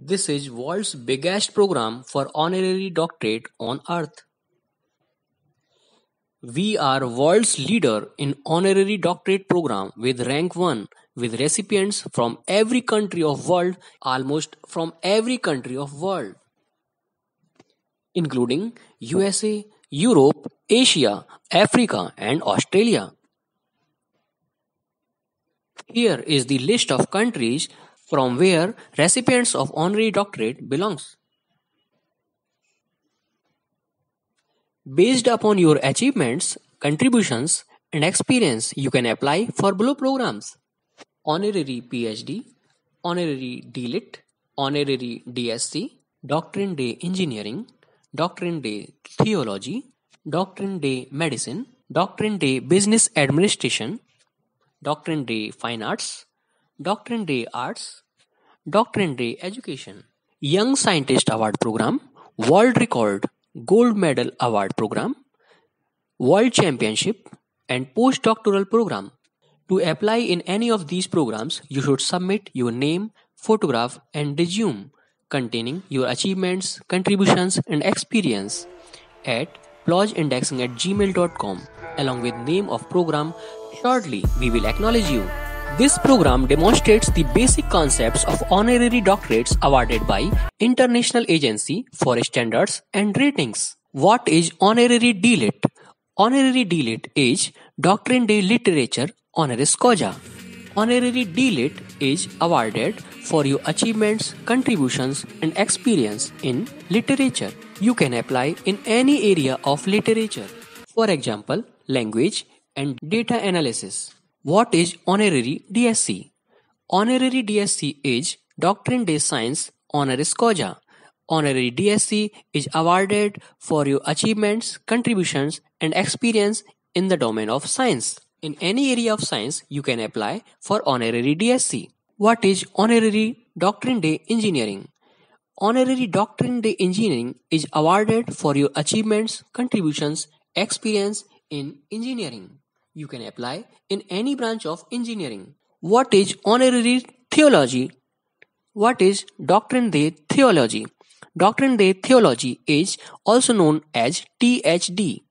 This is world's biggest program for honorary doctorate on earth. We are world's leader in honorary doctorate program with rank 1 with recipients from every country of world, almost from every country of world, including USA, Europe, Asia, Africa and Australia. Here is the list of countries from where recipients of honorary doctorate belongs. Based upon your achievements, contributions, and experience, you can apply for below programs: Honorary PhD, Honorary DLit, Honorary DSc, Doctorate Day Engineering, Doctorate Day Theology, Doctorate Day Medicine, Doctorate Day Business Administration, Doctorate Day Fine Arts, Doctorate Day Arts, Doctorate Day Education, Young Scientist Award Program, World Record Gold Medal Award Program, World Championship, and Postdoctoral Program. To apply in any of these programs, you should submit your name, photograph, and resume containing your achievements, contributions, and experience at plojindexing@gmail.com along with name of program. Shortly, we will acknowledge you. This program demonstrates the basic concepts of honorary doctorates awarded by International Agency for Standards and Ratings. What is Honorary DLit? Honorary DLit is Doctorate Day Literature Honoris Causa. Honorary DLit is awarded for your achievements, contributions, and experience in literature. You can apply in any area of literature. For example, language and data analysis. What is Honorary DSc? Honorary DSc is Doctorate Day Science Honoris Causa. Honorary DSc is awarded for your achievements, contributions, and experience in the domain of science. In any area of science, you can apply for Honorary DSc. What is Honorary Doctorate Day Engineering? Honorary Doctorate Day Engineering is awarded for your achievements, contributions, experience in engineering. You can apply in any branch of engineering. What is Honorary Theology? What is Doctorate Day Theology? Doctorate Day Theology is also known as THD,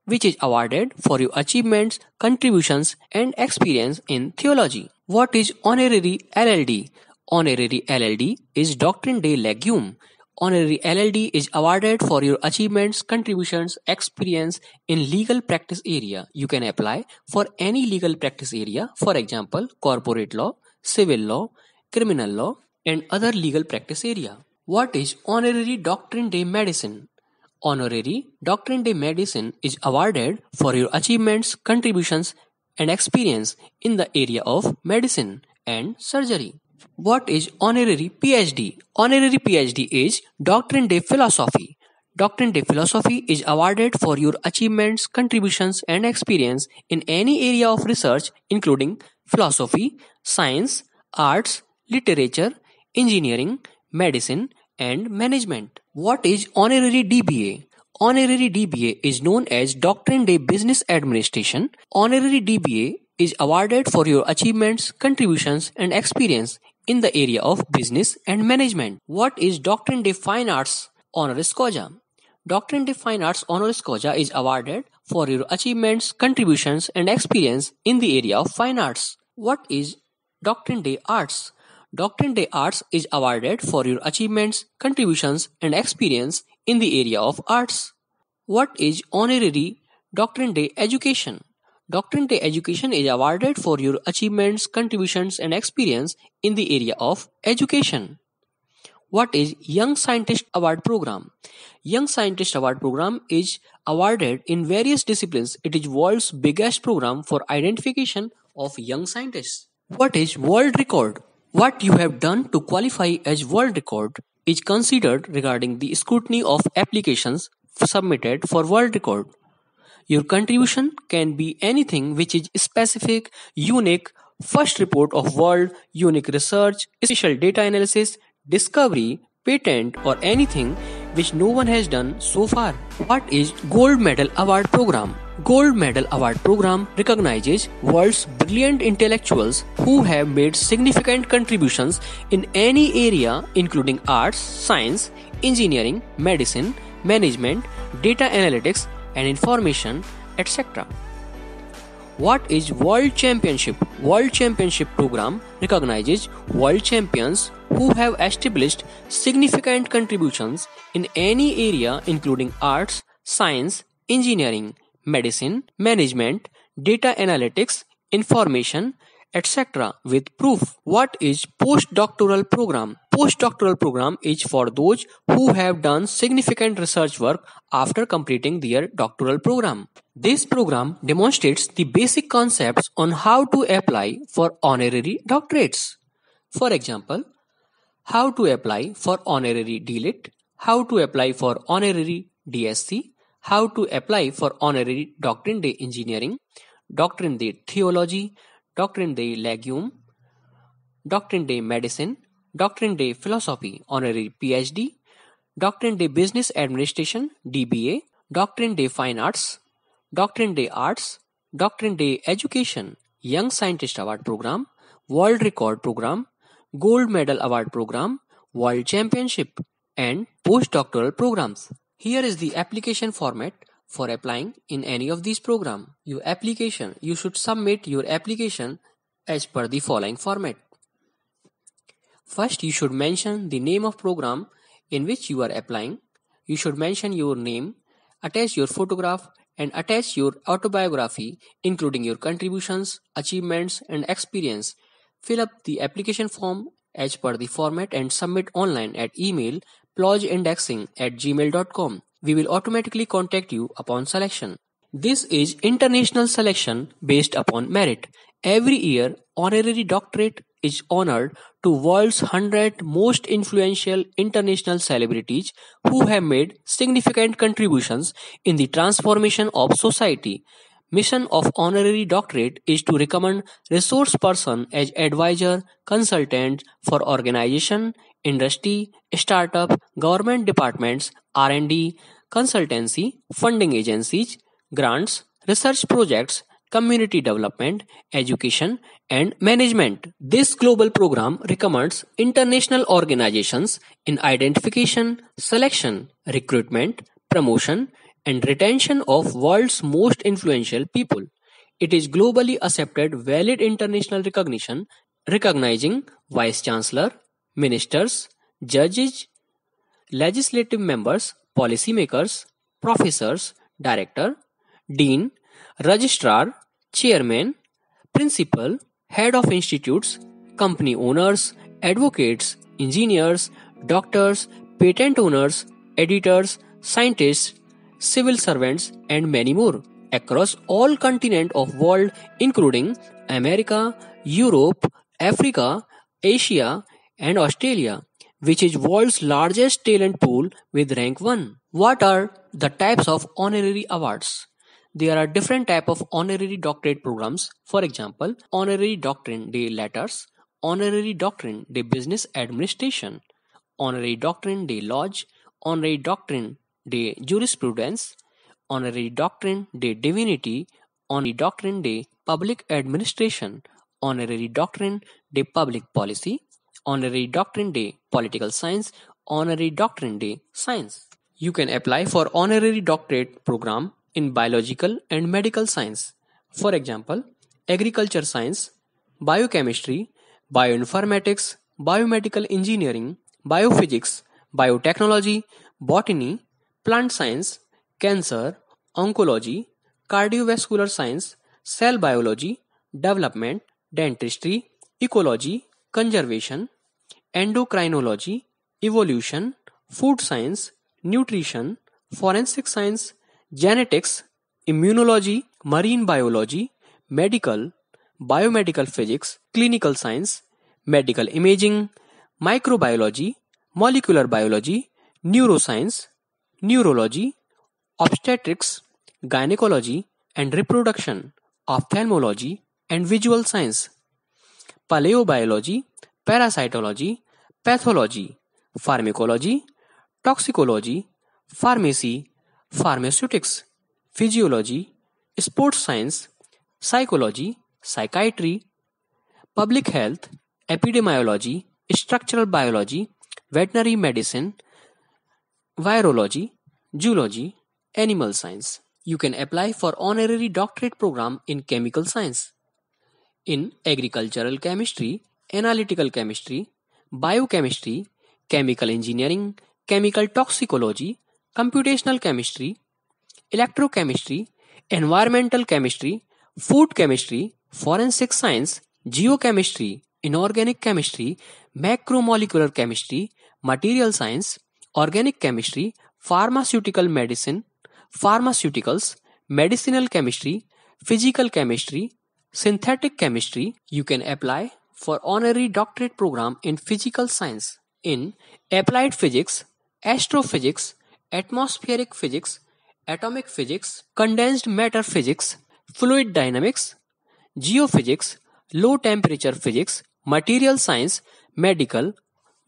which is awarded for your achievements, contributions, and experience in theology. What is Honorary LLD? Honorary LLD is Doctorate Day Legume. Honorary LLD is awarded for your achievements, contributions, experience in legal practice area. You can apply for any legal practice area, for example, corporate law, civil law, criminal law, and other legal practice area. What is Honorary Doctorate Day Medicine? Honorary Doctorate Day Medicine is awarded for your achievements, contributions, and experience in the area of medicine and surgery. What is Honorary PhD? Honorary PhD is Doctorate Day Philosophy. Doctorate Day Philosophy is awarded for your achievements, contributions, and experience in any area of research, including philosophy, science, arts, literature, engineering, medicine, and management. What is Honorary DBA? Honorary DBA is known as Doctorate Day Business Administration. Honorary DBA is awarded for your achievements, contributions, and experience in the area of business and management. What is Doctorate Day Fine Arts Honoris Causa? Doctorate Day Fine Arts Honoris Causa is awarded for your achievements, contributions, and experience in the area of fine arts. What is Doctorate Day Arts? Doctorate Day Arts is awarded for your achievements, contributions, and experience in the area of arts. What is Honorary Doctorate Day Education? Doctorate Day Education is awarded for your achievements, contributions, and experience in the area of education. What is Young Scientist Award Program? Young Scientist Award Program is awarded in various disciplines. It is world's biggest program for identification of young scientists. What is World Record? What you have done to qualify as World Record is considered regarding the scrutiny of applications submitted for World Record. Your contribution can be anything which is specific, unique, first report of world, unique research, special data analysis, discovery, patent, or anything which no one has done so far. What is Gold Medal Award Program? Gold Medal Award Program recognizes world's brilliant intellectuals who have made significant contributions in any area including arts, science, engineering, medicine, management, data analytics and information, etc. What is World Championship? World Championship Program recognizes world champions who have established significant contributions in any area including arts, science, engineering, medicine, management, data analytics, information, etc. with proof. What is postdoctoral program? Postdoctoral program is for those who have done significant research work after completing their doctoral program. This program demonstrates the basic concepts on how to apply for honorary doctorates. For example, how to apply for honorary DLitt, how to apply for honorary DSc, how to apply for honorary Doctorate in Engineering, Doctorate in Theology, Doctorate in Legume, Doctorate in Medicine, Doctorate in Philosophy, Honorary PhD, Doctorate in Business Administration, DBA, Doctorate in Fine Arts, Doctorate in Arts, Doctorate in Education, Young Scientist Award Program, World Record Program, Gold Medal Award Program, World Championship, and postdoctoral programs. Here is the application format for applying in any of these programs. You should submit your application as per the following format. First, you should mention the name of program in which you are applying. You should mention your name, attach your photograph, and attach your autobiography, including your contributions, achievements, and experience. Fill up the application form as per the format and submit online at email plojindexing@gmail.com. We will automatically contact you upon selection. This is international selection based upon merit. Every year, honorary doctorate is honored to world's 100 most influential international celebrities who have made significant contributions in the transformation of society. Mission of honorary doctorate is to recommend resource person as advisor, consultant for organization, industry, startup, government departments, R&D, consultancy, funding agencies, grants, research projects, community development, education, and management. This global program recommends international organizations in identification, selection, recruitment, promotion, and retention of world's most influential people. It is globally accepted valid international recognition recognizing vice chancellor, ministers, judges, legislative members, policymakers, professors, director, dean, registrar, chairman, principal, head of institutes, company owners, advocates, engineers, doctors, patent owners, editors, scientists, civil servants, and many more across all continents of world including America, Europe, Africa, Asia, and Australia, which is world's largest talent pool with rank 1. What are the types of honorary awards? There are different types of honorary doctorate programs. For example, honorary doctorate de letters, honorary doctorate de business administration, honorary doctorate de lodge, honorary doctorate de jurisprudence, honorary doctorate de divinity, honorary doctorate de public administration, honorary doctorate de public policy, honorary doctorate de political science, honorary doctorate de science. You can apply for honorary doctorate program in biological and medical science. For example, agriculture science, biochemistry, bioinformatics, biomedical engineering, biophysics, biotechnology, botany, plant science, cancer, oncology, cardiovascular science, cell biology, development, dentistry, ecology, conservation, endocrinology, evolution, food science, nutrition, forensic science, genetics, immunology, marine biology, medical, biomedical physics, clinical science, medical imaging, microbiology, molecular biology, neuroscience, neurology, obstetrics, gynecology and reproduction, ophthalmology and visual science, paleobiology, parasitology, pathology, pharmacology, toxicology, pharmacy, pharmaceutics, physiology, sports science, psychology, psychiatry, public health, epidemiology, structural biology, veterinary medicine, virology, zoology, animal science. You can apply for honorary doctorate program in chemical science, in agricultural chemistry, analytical chemistry, biochemistry, chemical engineering, chemical toxicology, computational chemistry, electrochemistry, environmental chemistry, food chemistry, forensic science, geochemistry, inorganic chemistry, macromolecular chemistry, material science, organic chemistry, pharmaceutical medicine, pharmaceuticals, medicinal chemistry, physical chemistry, synthetic chemistry. You can apply for honorary doctorate program in physical science, in applied physics, astrophysics, atmospheric physics, atomic physics, condensed matter physics, fluid dynamics, geophysics, low temperature physics, material science, medical,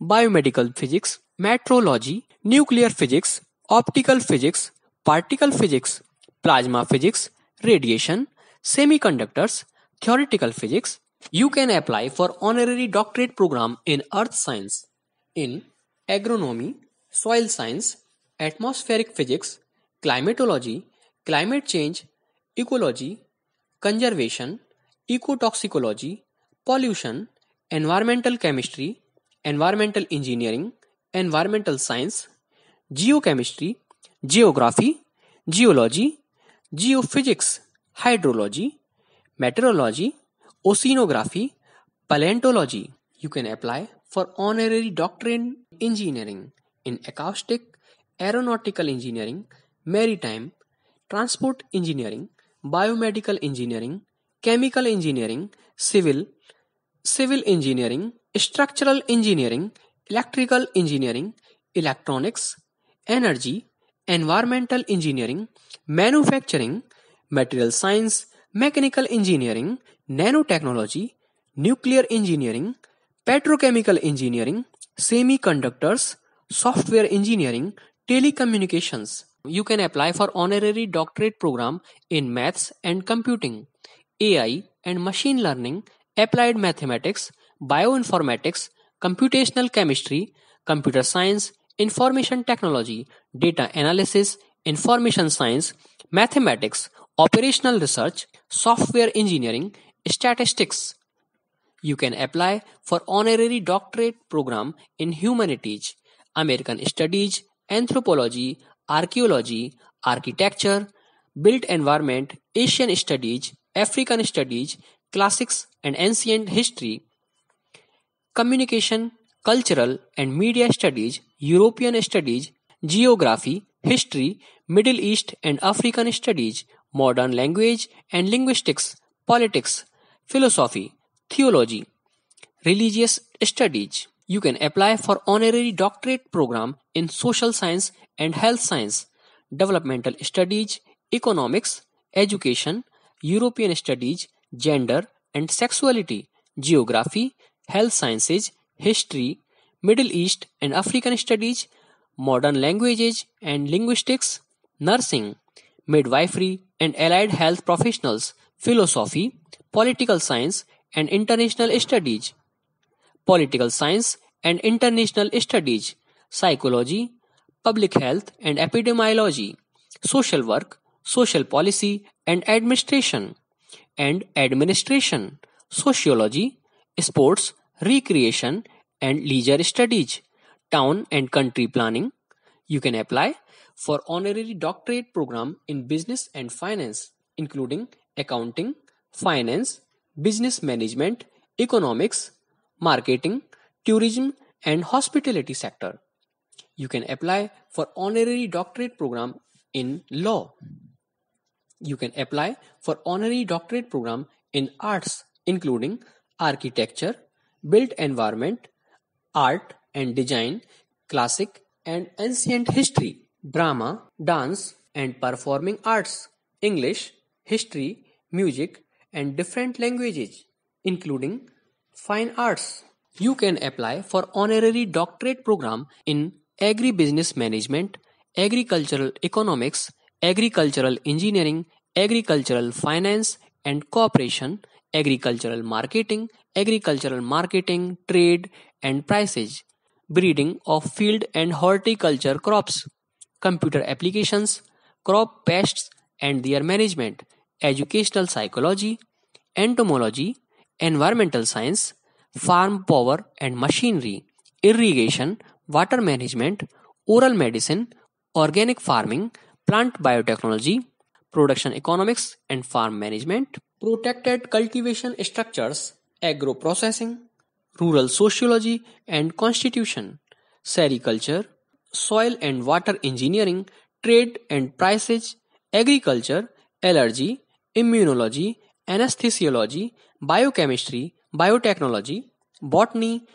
biomedical physics, metrology, nuclear physics, optical physics, particle physics, plasma physics, radiation, semiconductors, theoretical physics. You can apply for honorary doctorate program in earth science, in agronomy, soil science, atmospheric physics, climatology, climate change, ecology, conservation, ecotoxicology, pollution, environmental chemistry, environmental engineering, environmental science, geochemistry, geography, geology, geophysics, hydrology, meteorology, oceanography, paleontology. You can apply for honorary doctorate in engineering, in acoustic, aeronautical engineering, maritime, transport engineering, biomedical engineering, chemical engineering, civil engineering, structural engineering, electrical engineering, electronics, energy, environmental engineering, manufacturing, material science, mechanical engineering, nanotechnology, nuclear engineering, petrochemical engineering, semiconductors, software engineering, telecommunications. You can apply for honorary doctorate program in maths and computing, AI and machine learning, applied mathematics, bioinformatics, computational chemistry, computer science, information technology, data analysis, information science, mathematics, operational research, software engineering, statistics. You can apply for honorary doctorate program in humanities, American studies, anthropology, archaeology, architecture, built environment, Asian studies, African studies, classics and ancient history, communication, cultural and media studies, European studies, geography, history, Middle East and African studies, modern language and linguistics, politics, philosophy, theology, religious studies. You can apply for honorary doctorate program in social science and health science, developmental studies, economics, education, European studies, gender and sexuality, geography, health sciences, history, Middle East and African studies, modern languages and linguistics, nursing, midwifery and allied health professionals, philosophy, political science and international studies, political science and international studies, psychology, public health and epidemiology, social work, social policy and administration, sociology, sports, recreation and leisure studies, town and country planning. You can apply for honorary doctorate program in business and finance, including accounting, finance, business management, economics, marketing, tourism and hospitality sector. You can apply for honorary doctorate program in law. You can apply for honorary doctorate program in arts, including architecture, built environment, art and design, classic and ancient history, drama, dance and performing arts, English, history, music and different languages, including fine arts. You can apply for honorary doctorate program in agribusiness management, agricultural economics, agricultural engineering, agricultural finance and cooperation, agricultural marketing, trade and prices, breeding of field and horticulture crops, computer applications, crop pests and their management, educational psychology, entomology, environmental science, farm power and machinery, irrigation, water management, oral medicine, organic farming, plant biotechnology, production economics and farm management, protected cultivation structures, agro processing, rural sociology and constitution, sericulture, soil and water engineering, trade and prices, agriculture, allergy, immunology, anesthesiology, biochemistry, biotechnology, botany,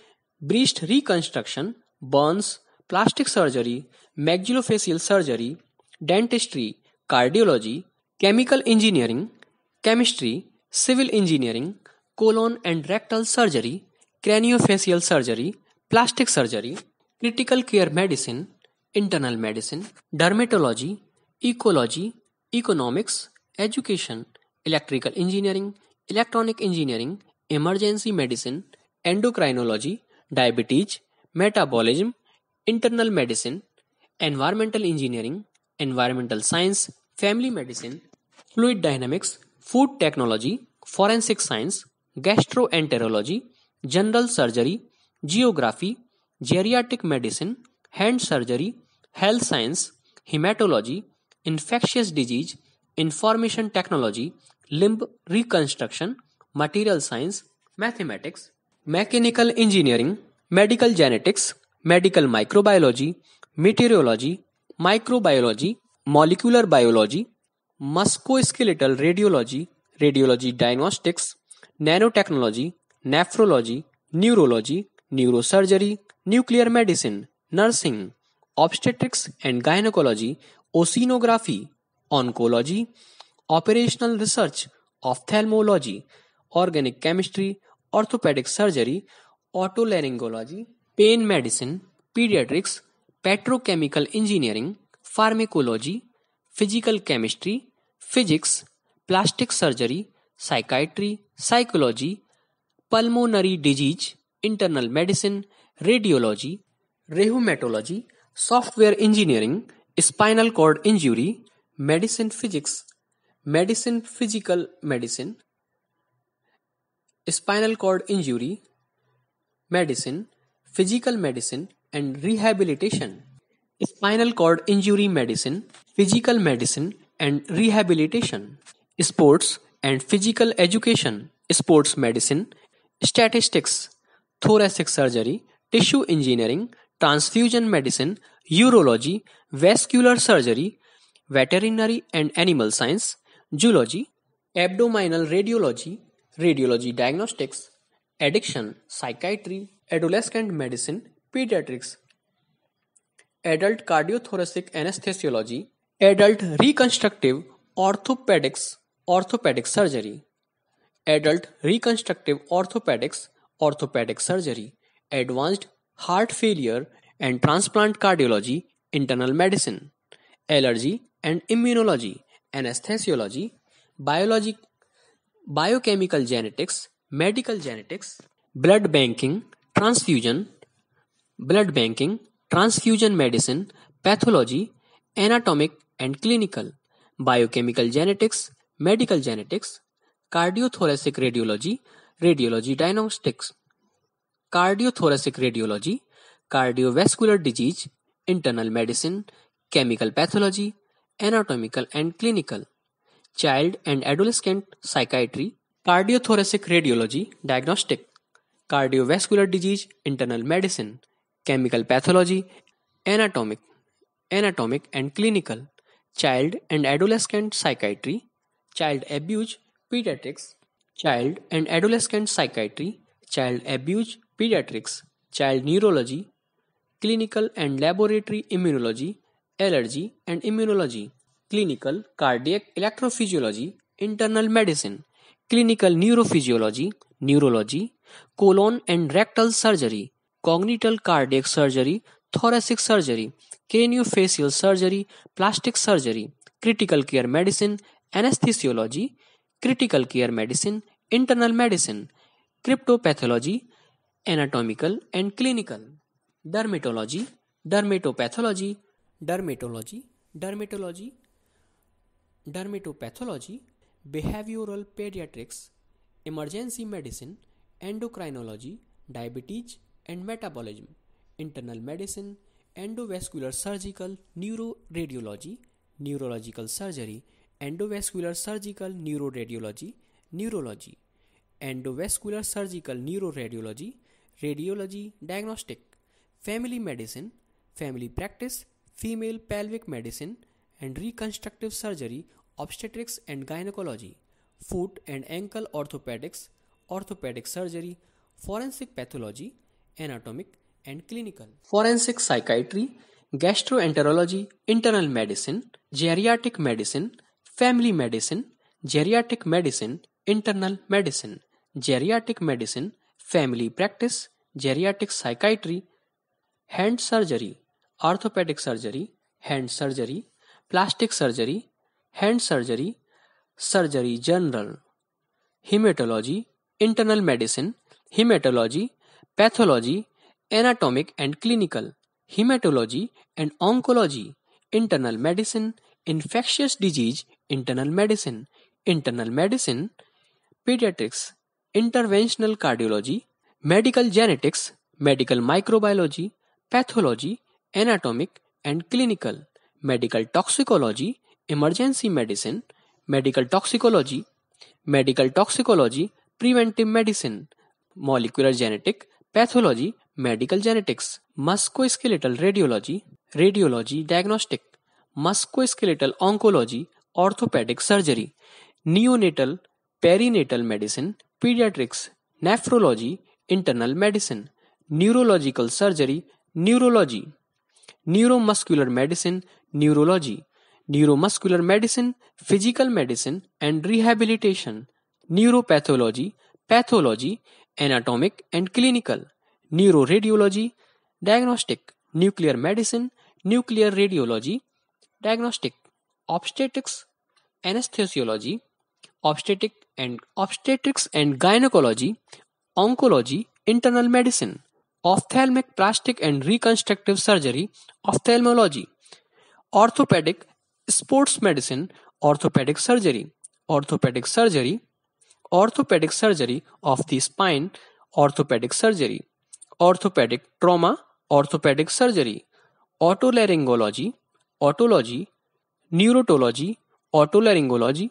breast reconstruction, burns, plastic surgery, maxillofacial surgery, dentistry, cardiology, chemical engineering, chemistry, civil engineering, colon and rectal surgery, craniofacial surgery, plastic surgery, critical care medicine, internal medicine, dermatology, ecology, economics, education, electrical engineering, electronic engineering, emergency medicine, endocrinology, diabetes, metabolism, internal medicine, environmental engineering, environmental science, family medicine, fluid dynamics, food technology, forensic science, gastroenterology, general surgery, geography, geriatric medicine, hand surgery, health science, hematology, infectious disease, information technology, limb reconstruction, material science, mathematics, mechanical engineering, medical genetics, medical microbiology, meteorology, microbiology, molecular biology, musculoskeletal radiology, radiology diagnostics, nanotechnology, nephrology, neurology, neurosurgery, nuclear medicine, nursing, obstetrics and gynecology, oceanography, oncology, operational research, ophthalmology, organic chemistry, orthopedic surgery, otolaryngology, pain medicine, pediatrics, petrochemical engineering, pharmacology, physical chemistry, physics, plastic surgery, psychiatry, psychology, pulmonary disease, internal medicine, radiology, rheumatology, software engineering, spinal cord injury, medicine physics, medicine physical medicine, spinal cord injury, medicine, physical medicine and rehabilitation, spinal cord injury medicine, physical medicine and rehabilitation, sports and physical education, sports medicine, statistics, thoracic surgery, tissue engineering, transfusion medicine, urology, vascular surgery, veterinary and animal science, zoology, abdominal radiology, radiology diagnostics, addiction, psychiatry, adolescent medicine, pediatrics, adult cardiothoracic anesthesiology, adult reconstructive orthopedics, orthopedic surgery, adult reconstructive orthopedics, orthopedic surgery, advanced heart failure and transplant cardiology, internal medicine, allergy and immunology, anesthesiology, biology, biochemical genetics, medical genetics, blood banking, transfusion, blood banking, transfusion medicine, pathology, anatomic and clinical, biochemical genetics, medical genetics, cardiothoracic radiology, radiology diagnostics, cardiothoracic radiology, cardiovascular disease, internal medicine, chemical pathology, anatomical and clinical, child and adolescent psychiatry, cardiothoracic radiology, diagnostic, cardiovascular disease, internal medicine, chemical pathology, anatomic, anatomic and clinical, child and adolescent psychiatry, child abuse, pediatrics, child and adolescent psychiatry, child abuse, pediatrics, child neurology, clinical and laboratory immunology, allergy and immunology, clinical cardiac electrophysiology, internal medicine, clinical neurophysiology, neurology, colon and rectal surgery, congenital cardiac surgery, thoracic surgery, craniofacial surgery, plastic surgery, critical care medicine, anesthesiology, critical care medicine, internal medicine, cryptopathology, anatomical and clinical, dermatology, dermatopathology, dermatology, dermatology, dermatopathology, behavioral pediatrics, emergency medicine, endocrinology, diabetes and metabolism, internal medicine, endovascular surgical, neuroradiology, neurological surgery, endovascular surgical neuroradiology, neurology, endovascular surgical neuroradiology, radiology, diagnostic, family medicine, family practice, female pelvic medicine and reconstructive surgery, obstetrics and gynecology, foot and ankle orthopedics, orthopedic surgery, forensic pathology, anatomic and clinical, forensic psychiatry, gastroenterology, internal medicine, geriatric medicine, family medicine, geriatric medicine, internal medicine, geriatric medicine, family practice, geriatric psychiatry, hand surgery, orthopedic surgery, hand surgery, plastic surgery, hand surgery, surgery general, hematology, internal medicine, hematology, pathology, anatomic and clinical, hematology and oncology, internal medicine, infectious disease, internal medicine, pediatrics, interventional cardiology, medical genetics, medical microbiology, pathology, anatomic and clinical, medical toxicology, emergency medicine, medical toxicology, preventive medicine, molecular genetic, pathology, medical genetics, musculoskeletal radiology, radiology diagnostic, musculoskeletal oncology, orthopedic surgery, neonatal, perinatal medicine, pediatrics, nephrology, internal medicine, neurological surgery, neurology, neuromuscular medicine, neurology, neuromuscular medicine, physical medicine and rehabilitation, neuropathology, pathology, anatomic and clinical, neuroradiology, diagnostic, nuclear medicine, nuclear radiology, diagnostic, obstetrics, anesthesiology, obstetrics and gynecology, oncology, internal medicine, ophthalmic, plastic and reconstructive surgery, ophthalmology, orthopedic, sports medicine, orthopedic surgery, orthopedic surgery, orthopedic surgery of the spine, orthopedic surgery, orthopedic trauma, orthopedic surgery, otolaryngology, otology, neurotology, otolaryngology,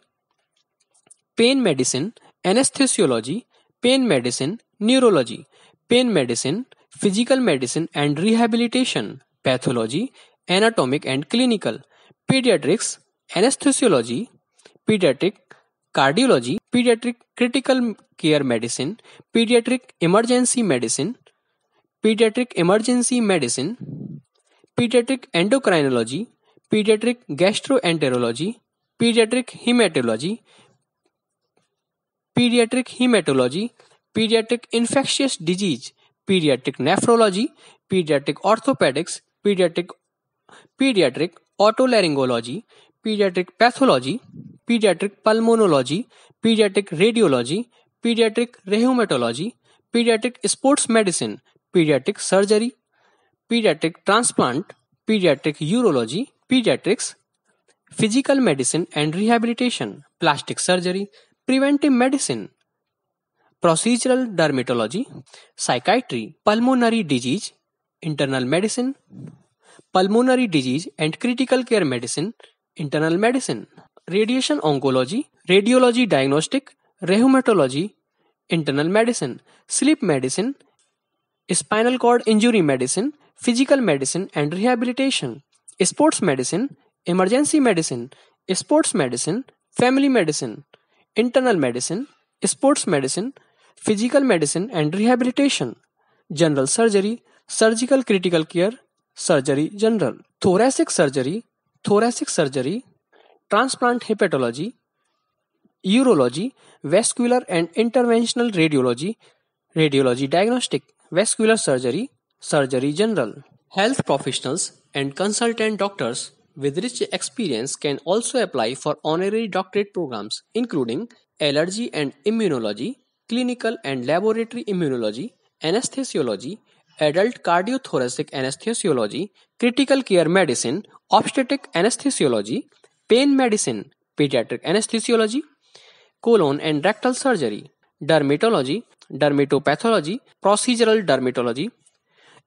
pain medicine, anesthesiology, pain medicine, neurology, pain medicine, physical medicine and rehabilitation, pathology, anatomic and clinical, pediatrics, anesthesiology, pediatric cardiology, pediatric critical care medicine, pediatric emergency medicine, pediatric emergency medicine, pediatric endocrinology, pediatric gastroenterology, pediatric hematology, pediatric infectious disease, pediatric nephrology, pediatric orthopedics, pediatric otolaryngology, pediatric pathology, pediatric pulmonology, pediatric radiology, pediatric rheumatology, pediatric sports medicine, pediatric surgery, pediatric transplant, pediatric urology, pediatrics, physical medicine and rehabilitation, plastic surgery, preventive medicine, procedural dermatology, psychiatry, pulmonary disease, internal medicine, pulmonary disease and critical care medicine, internal medicine, radiation oncology, radiology diagnostic, rheumatology, internal medicine, sleep medicine, spinal cord injury medicine, physical medicine and rehabilitation, sports medicine, emergency medicine, sports medicine, family medicine, internal medicine, sports medicine, physical medicine and rehabilitation, general surgery, surgical critical care, surgery general, thoracic surgery, transplant hepatology, urology, vascular and interventional radiology, radiology diagnostic, vascular surgery, surgery general, Health professionals and consultant doctors with rich experience can also apply for honorary doctorate programs, including allergy and immunology, clinical and laboratory immunology, anesthesiology, adult cardiothoracic anesthesiology, critical care medicine, obstetric anesthesiology, pain medicine, pediatric anesthesiology, colon and rectal surgery, dermatology, dermatopathology, procedural dermatology,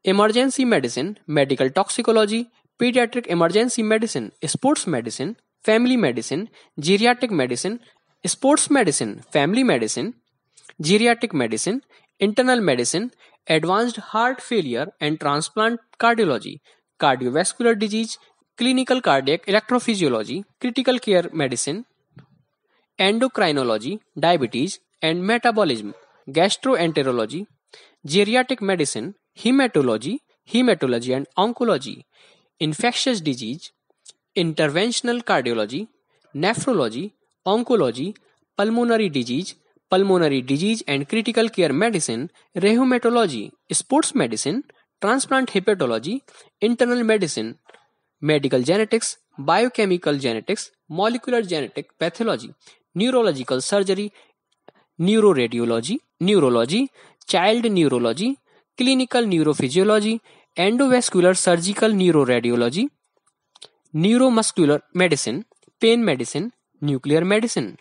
emergency medicine, medical toxicology, pediatric emergency medicine, sports medicine, family medicine, geriatric medicine, sports medicine, family medicine, geriatric medicine, internal medicine, advanced heart failure and transplant cardiology, cardiovascular disease, clinical cardiac electrophysiology, critical care medicine, endocrinology, diabetes and metabolism, gastroenterology, geriatric medicine, hematology and oncology, infectious disease, interventional cardiology, nephrology, oncology, pulmonary disease and critical care medicine, rheumatology, sports medicine, transplant hepatology, internal medicine, medical genetics, biochemical genetics, molecular genetic pathology, neurological surgery, neurology, child neurology, clinical neurophysiology, endovascular surgical neuroradiology, neuromuscular medicine, pain medicine, nuclear medicine,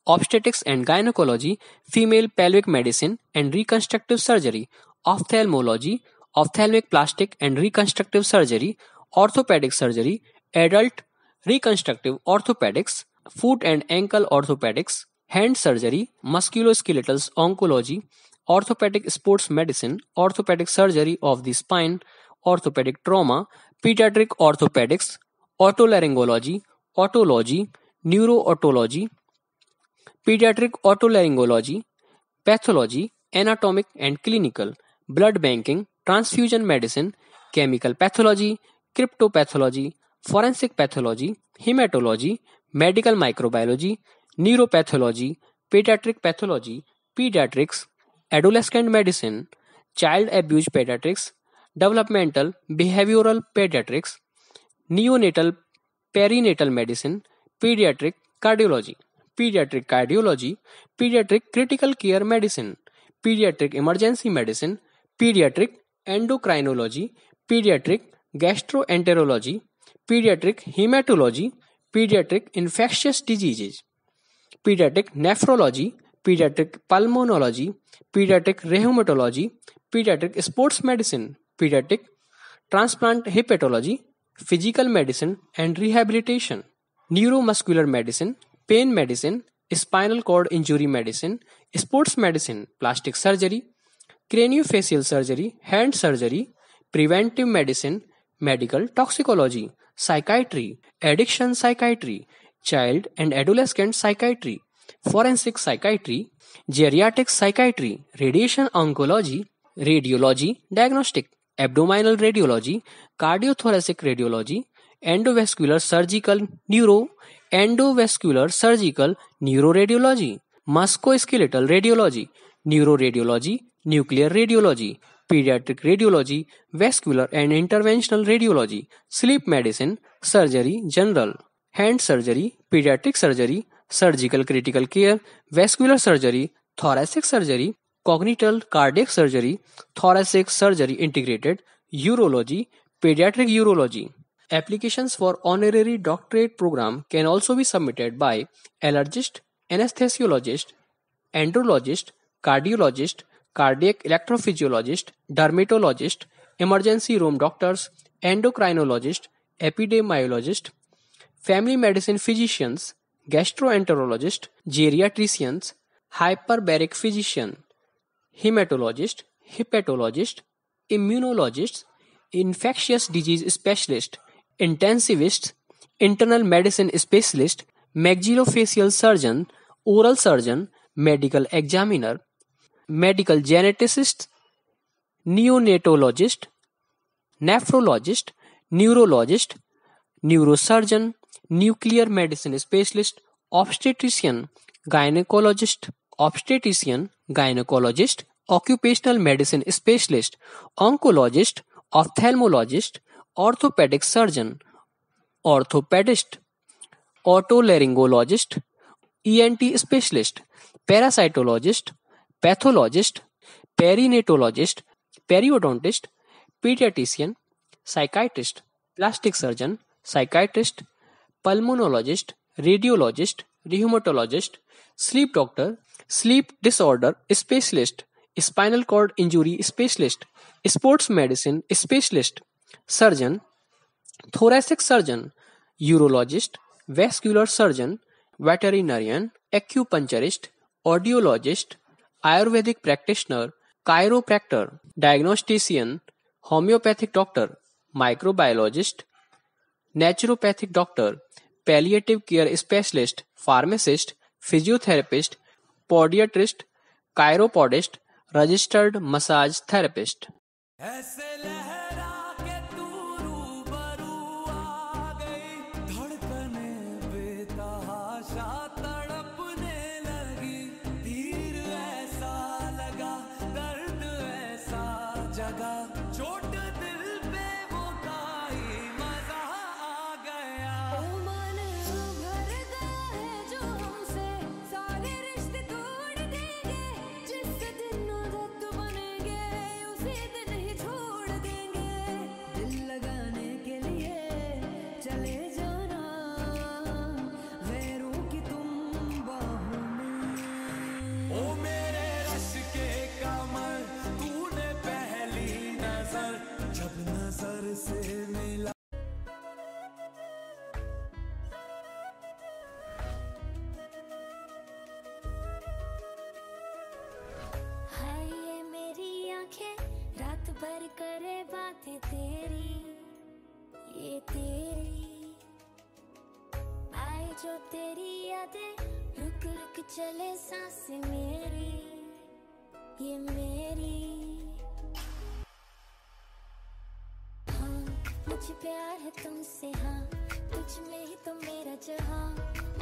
obstetrics and gynecology, female pelvic medicine and reconstructive surgery, ophthalmology, ophthalmic plastic and reconstructive surgery, orthopedic surgery, adult reconstructive orthopedics, foot and ankle orthopedics, hand surgery, musculoskeletal oncology, orthopedic sports medicine, orthopedic surgery of the spine, orthopedic trauma, pediatric orthopedics, otolaryngology, otology, neurootology, pediatric otolaryngology, pathology, anatomic and clinical, blood banking, transfusion medicine, chemical pathology, cryptopathology, forensic pathology, hematology, medical microbiology, neuropathology, pediatric pathology, pediatrics, adolescent medicine, child abuse pediatrics, developmental behavioral pediatrics, neonatal perinatal medicine, pediatric cardiology, pediatric cardiology, pediatric critical care medicine, pediatric emergency medicine, pediatric endocrinology, pediatric gastroenterology, pediatric hematology, pediatric infectious diseases, pediatric nephrology, pediatric pulmonology, pediatric rheumatology, pediatric sports medicine, pediatric transplant hepatology, physical medicine and rehabilitation, neuromuscular medicine, pain medicine, spinal cord injury medicine, sports medicine, plastic surgery, craniofacial surgery, hand surgery, preventive medicine, medical toxicology, psychiatry, addiction psychiatry, child and adolescent psychiatry, forensic psychiatry, geriatric psychiatry, radiation oncology, radiology, diagnostic, abdominal radiology, cardiothoracic radiology, endovascular surgical neuroradiology, musculoskeletal radiology, neuroradiology, nuclear radiology, pediatric radiology, vascular and interventional radiology, sleep medicine, surgery general, hand surgery, pediatric surgery, surgical critical care, vascular surgery, thoracic surgery, congenital cardiac surgery, thoracic surgery integrated, urology, pediatric urology. Applications for honorary doctorate program can also be submitted by allergist, anesthesiologist, andrologist, cardiologist, cardiac electrophysiologist, dermatologist, emergency room doctors, endocrinologist, epidemiologist, family medicine physicians, gastroenterologist, geriatricians, hyperbaric physician, hematologist, hepatologist, immunologists, infectious disease specialist, intensivist, internal medicine specialist, maxillofacial surgeon, oral surgeon, medical examiner, medical geneticist, neonatologist, nephrologist, neurologist, neurosurgeon, nuclear medicine specialist, obstetrician, gynecologist, occupational medicine specialist, oncologist, ophthalmologist, orthopedic surgeon, orthopedist, otolaryngologist, ENT specialist, parasitologist, pathologist, perinatologist, periodontist, pediatrician, psychiatrist, plastic surgeon, psychiatrist, pulmonologist, radiologist, rheumatologist, sleep doctor, sleep disorder specialist, spinal cord injury specialist, sports medicine specialist, surgeon, thoracic surgeon, urologist, vascular surgeon, veterinarian, acupuncturist, audiologist, Ayurvedic practitioner, chiropractor, diagnostician, homeopathic doctor, microbiologist, naturopathic doctor, palliative care specialist, pharmacist, physiotherapist, podiatrist, chiropodist, registered massage therapist. ऐसे लहरा के तू रूबरू आ गई, धड़कने बेतहाशा तड़पने लगी, तीर ऐसा लगा, दर्द ऐसा जगा, चोट दिल पे वो खाई, मजा आ गया। ओ मन भर गया है जो हमसे, सारे रिश्ते तोड़ देंगे, जिस दिन आदत बनेंगे उसी दिन ही छोड़ देंगे। दिल लगाने के लिए चले जाना, गैरों की तुम बाहों में। ओ मेरे रश के कमर, तूने पहली नजर जब नजर से मिला। हाय ये मेरी आंखें रात भर करे बातें तेरी, ये तेरी आए जो तेरी यादें, रुक रुक चले सांसें मेरी, ये मेरी। हाँ मुझे प्यार है तुमसे, हाँ तुझ में ही तो मेरा जहाँ,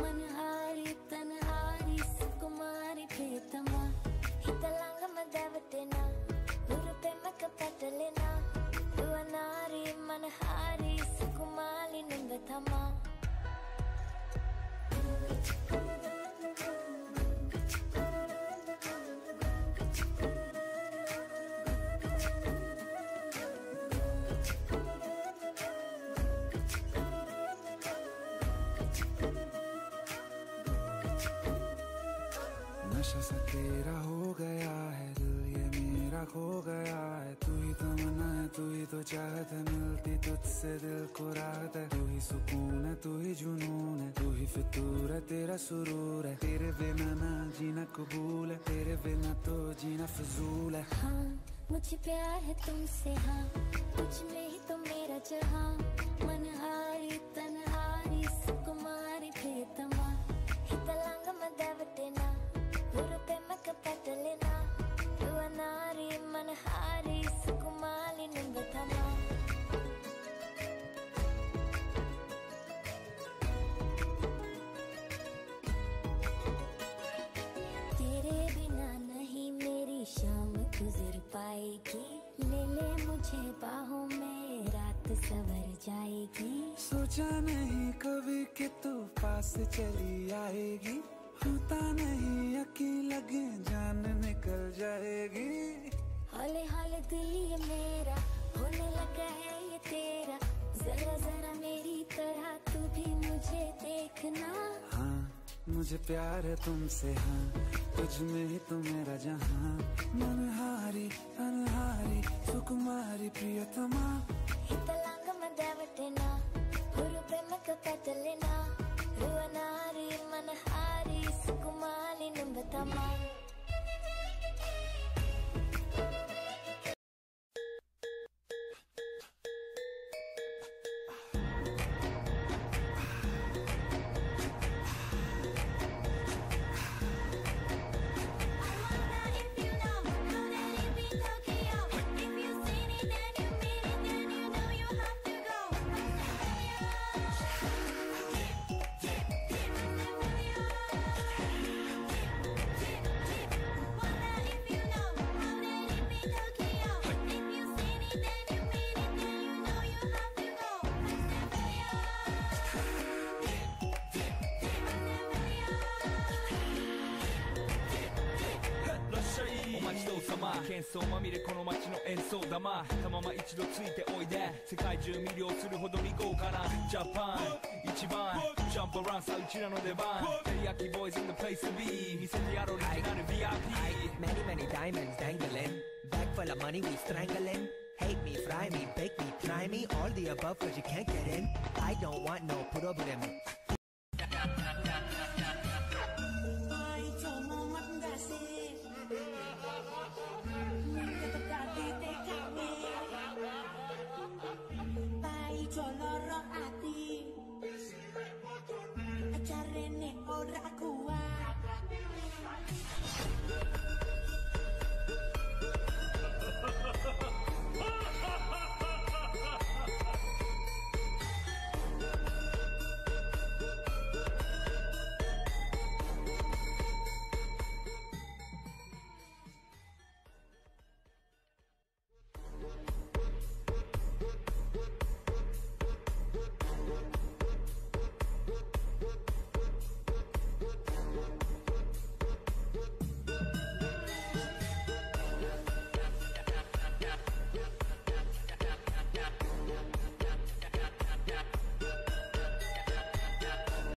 मनहारी तनहारी सुकुमारी प्रियतमा, हितलांग मदवटेना, उरुपे मकपटलेना, दुअनारी मनहारी सुकुमारी निंबथमा। नशा सा तेरा हो गया है, दिल ये मेरा खो गया है, तू ही तमन्ना है, तू ही तो चाहत है, मिलती तुझसे दिल को राहत है, तू ही सुकून है, तू ही जुनून है, तू ही फितूर है, तेरा सुरूर है, तेरे बिना ना जीना कबूल है, तेरे बिना तो जीना फजूल है। हाँ मुझे प्यार है तुमसे, हाँ तुझ में ही तो मेरा जहाँ, मनहारी तनहारी सुकुमारी प्रियतमा, हितलांग मदवटेना, उरुपे मकपटलेना, दुअनारी मनहारी सुकुमारी निंबथमा। तेरे बिना नहीं मेरी शाम गुजर पाएगी, ले ले मुझे बाहों में, रात सवर जाएगी। सोचा नहीं कभी कि तू पास चली आएगी, होता नहीं यकीन लगे जान निकल जाएगी। हौले हौले दिल ये मेरा होने लगा है ये तेरा, जरा जरा मेरी तरह तू भी मुझे देखना। हाँ मुझे प्यार है तुमसे, हाँ तुझ में ही तो मेरा जहाँ, मनहारी अनहारी सुकुमारी प्रियतमा, हितलांग मदवटेना, उरुपे मकपटलेना, दुअनारी मनहारी सुकुमारी निंबथमा। If you know that it be Tokyo, if you seen it then you mean it, then 喧騒まみれこの街の演奏玉たまま一度ついておいで世界中魅了するほどに豪華なジャパン一番ジャンプアラウンさうちらの出番テリヤキボーイズ in the place to be 見せてやろうオリジナル VIP Many, many diamonds dangling. Bag full of money, we strangling. Hate me, fry me, bake me, try me. All the above, cause you can't get in. I don't want no problem. Cho